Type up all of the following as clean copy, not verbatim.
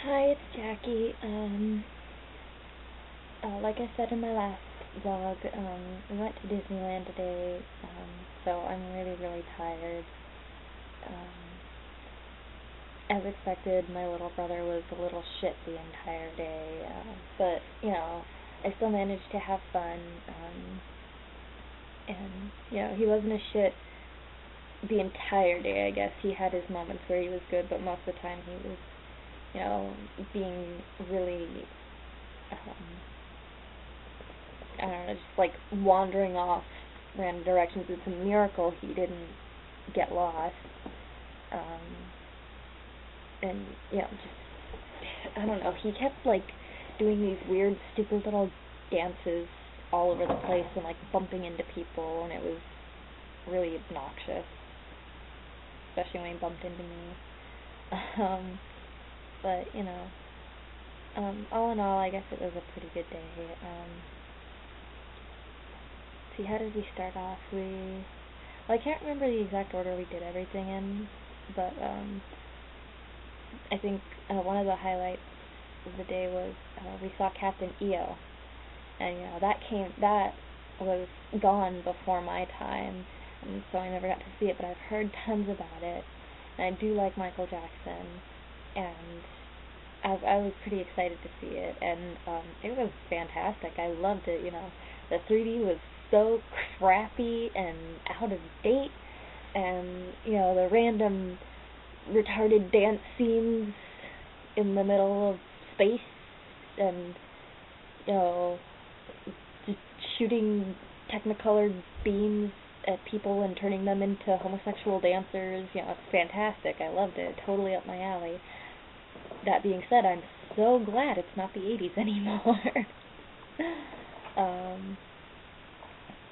Hi, it's Jackie. Like I said in my last vlog, we went to Disneyland today, so I'm really, really tired. As expected, my little brother was a little shit the entire day, but, I still managed to have fun, and, he wasn't a shit the entire day, I guess. He had his moments where he was good, but most of the time he was being really, I don't know, just like wandering off random directions. It's a miracle he didn't get lost. And, just, I don't know, he kept like doing these weird, stupid little dances all over the place and like bumping into people, and it was really obnoxious, especially when he bumped into me. But, all in all, I guess it was a pretty good day. See, how did we start off? I can't remember the exact order we did everything in, but, I think, one of the highlights of the day was, we saw Captain EO, and, that was gone before my time, and so I never got to see it, but I've heard tons about it, and I do like Michael Jackson, and I was pretty excited to see it, and it was fantastic. I loved it. The 3D was so crappy and out of date, and the random retarded dance scenes in the middle of space, and just shooting technicolored beams at people and turning them into homosexual dancers. It's fantastic. I loved it. Totally up my alley. That being said, I'm so glad it's not the 80s anymore.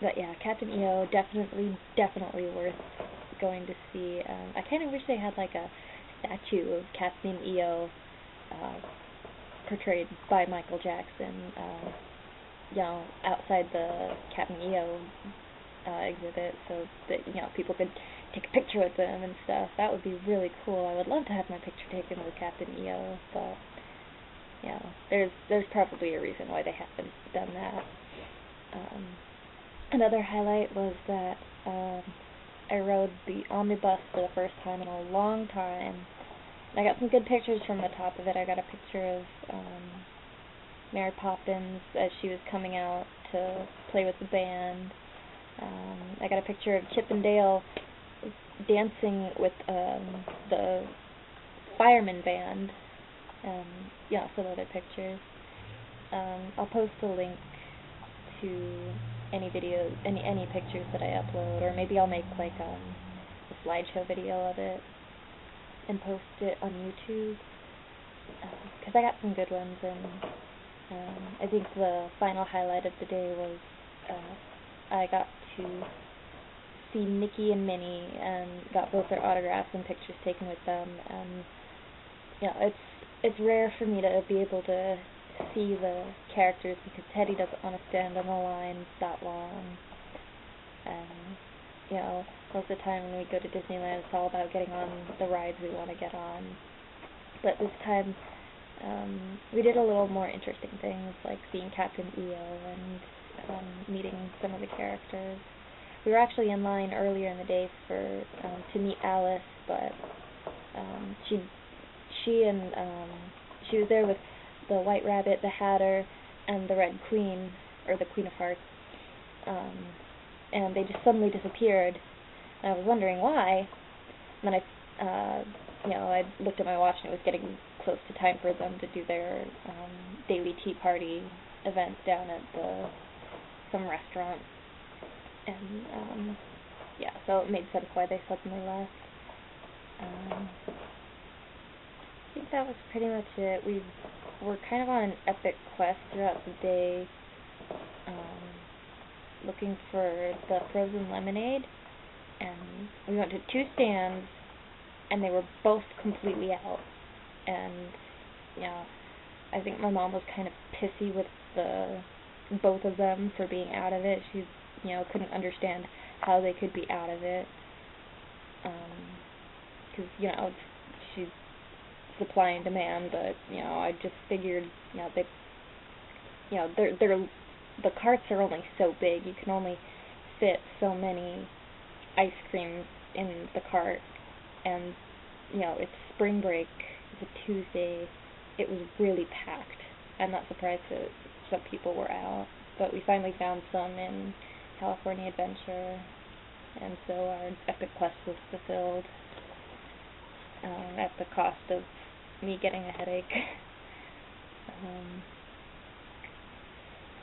But yeah, Captain EO, definitely worth going to see. I kind of wish they had like a statue of Captain EO portrayed by Michael Jackson, outside the Captain EO exhibit, so that people could take a picture with them and stuff. That would be really cool. I would love to have my picture taken with Captain EO, but there's probably a reason why they haven't done that. Another highlight was that I rode the omnibus for the first time in a long time. And I got some good pictures from the top of it. I got a picture of Mary Poppins as she was coming out to play with the band. I got a picture of Chip and Dale dancing with the fireman band, some other pictures. I'll post a link to any videos, any pictures that I upload, or maybe I'll make like a slideshow video of it and post it on YouTube, because I got some good ones, and I think the final highlight of the day was I got to see Mickey and Minnie and got both their autographs and pictures taken with them, and it's rare for me to be able to see the characters, because Teddy doesn't want to stand on the line that long, and most of the time when we go to Disneyland it's all about getting on the rides we want to get on, but this time we did a little more interesting things, like seeing Captain EO and meeting some of the characters. We were actually in line earlier in the day to meet Alice, but she was there with the White Rabbit, the Hatter, and the Red Queen, or the Queen of Hearts, and they just suddenly disappeared, and I was wondering why. And then I looked at my watch, and it was getting close to time for them to do their daily tea party event down at some restaurant, and so it made sense why they suddenly left. I think that was pretty much it. We were kind of on an epic quest throughout the day, looking for the frozen lemonade, and we went to 2 stands, and they were both completely out, and I think my mom was kind of pissy with both of them for being out of it. She couldn't understand how they could be out of it, because she's supply and demand, but, you know, I just figured, you know, the carts are only so big. You can only fit so many ice creams in the cart, and, you know, it's spring break, it's a Tuesday, it was really packed. I'm not surprised that some people were out, but we finally found some in California Adventure, and so our epic quest was fulfilled, at the cost of me getting a headache.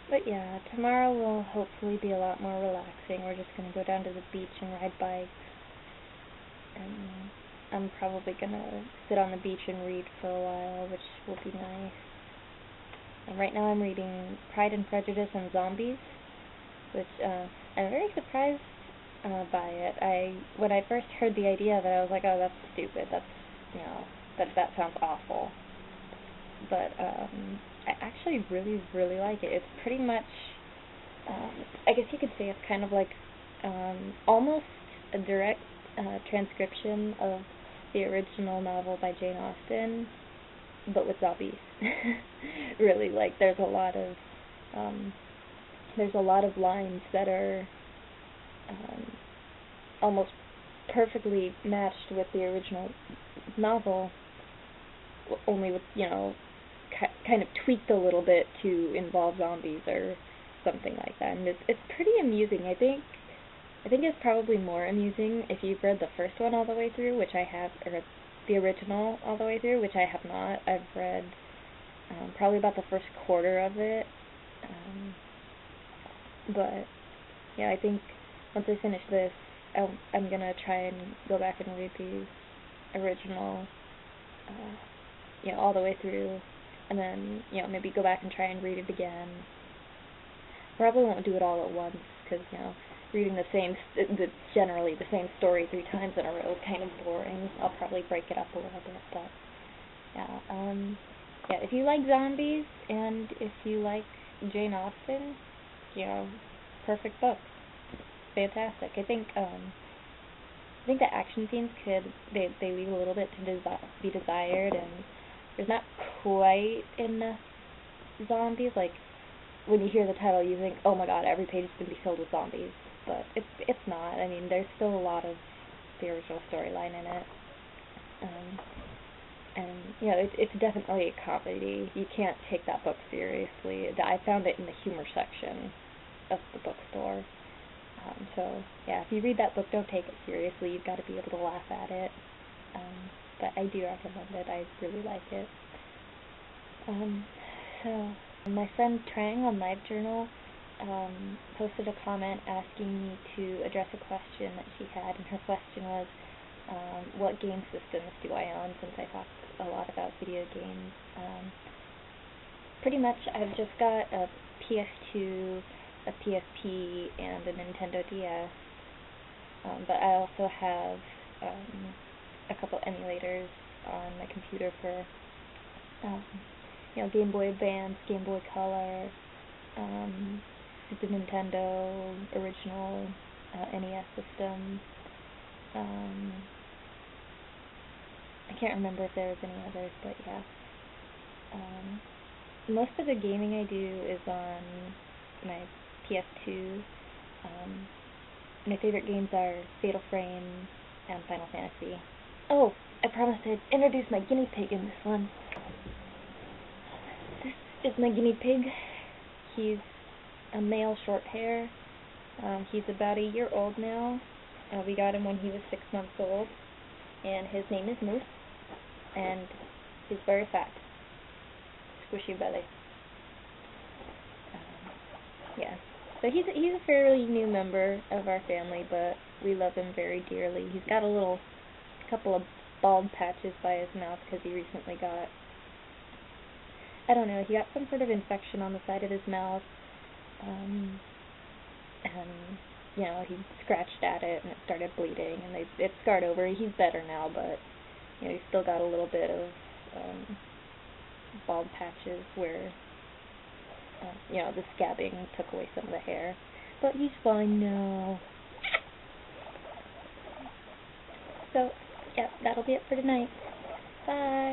But yeah, tomorrow will hopefully be a lot more relaxing. We're just going to go down to the beach and ride bikes, and I'm probably going to sit on the beach and read for a while, which will be nice. And right now I'm reading Pride and Prejudice and Zombies, which I'm very surprised by it. When I first heard the idea of it, I was like, oh, that's stupid. That's, you know, that sounds awful. But I actually really, really like it. It's pretty much, I guess you could say it's kind of like almost a direct transcription of the original novel by Jane Austen, but with zombies. Really, like there's a lot of lines that are almost perfectly matched with the original novel, only with, you know, kind of tweaked a little bit to involve zombies or something like that. And it's pretty amusing. I think it's probably more amusing if you've read the first one all the way through, which I have, or the original all the way through, which I have not. I've read probably about the first quarter of it. But yeah, I think once I finish this, I'm gonna try and go back and read the original, you know, all the way through, and then, you know, maybe go back and try and read it again. Probably won't do it all at once, because, you know, reading generally the same story 3 times in a row is kind of boring. I'll probably break it up a little bit, but yeah, if you like zombies and if you like Jane Austen, you know, perfect book. Fantastic. I think the action scenes they leave a little bit to be desired, and there's not quite enough zombies. Like, when you hear the title, you think, oh my god, every page is going to be filled with zombies. But it's not. I mean, there's still a lot of the original storyline in it. And, you know, it's definitely a comedy. You can't take that book seriously. I found it in the humor section of the bookstore. So, yeah, if you read that book, don't take it seriously. You've got to be able to laugh at it. But I do recommend it. I really like it. So, my friend Trang on LiveJournal posted a comment asking me to address a question that she had, and her question was, what game systems do I own, since I talked a lot about video games. Pretty much I've just got a PS2, a PSP, and a Nintendo DS, but I also have a couple emulators on my computer for you know, Game Boy Advance, Game Boy Color, Super Nintendo, original NES system. I can't remember if there was any others, but yeah. Most of the gaming I do is on my PS2. My favorite games are Fatal Frame and Final Fantasy. Oh, I promised I'd introduce my guinea pig in this one. This is my guinea pig. He's a male short hair. He's about a year old now. We got him when he was 6 months old, and his name is Moose, and he's very fat. Squishy belly. Yeah. So he's a fairly new member of our family, but we love him very dearly. He's got a couple of bald patches by his mouth because he recently got, I don't know, he got some sort of infection on the side of his mouth, and, you know, he scratched at it and it started bleeding, and it scarred over. He's better now, but, you know, he's still got a little bit of bald patches where, you know, the scabbing took away some of the hair. But he's fine now. So, yeah, that'll be it for tonight. Bye.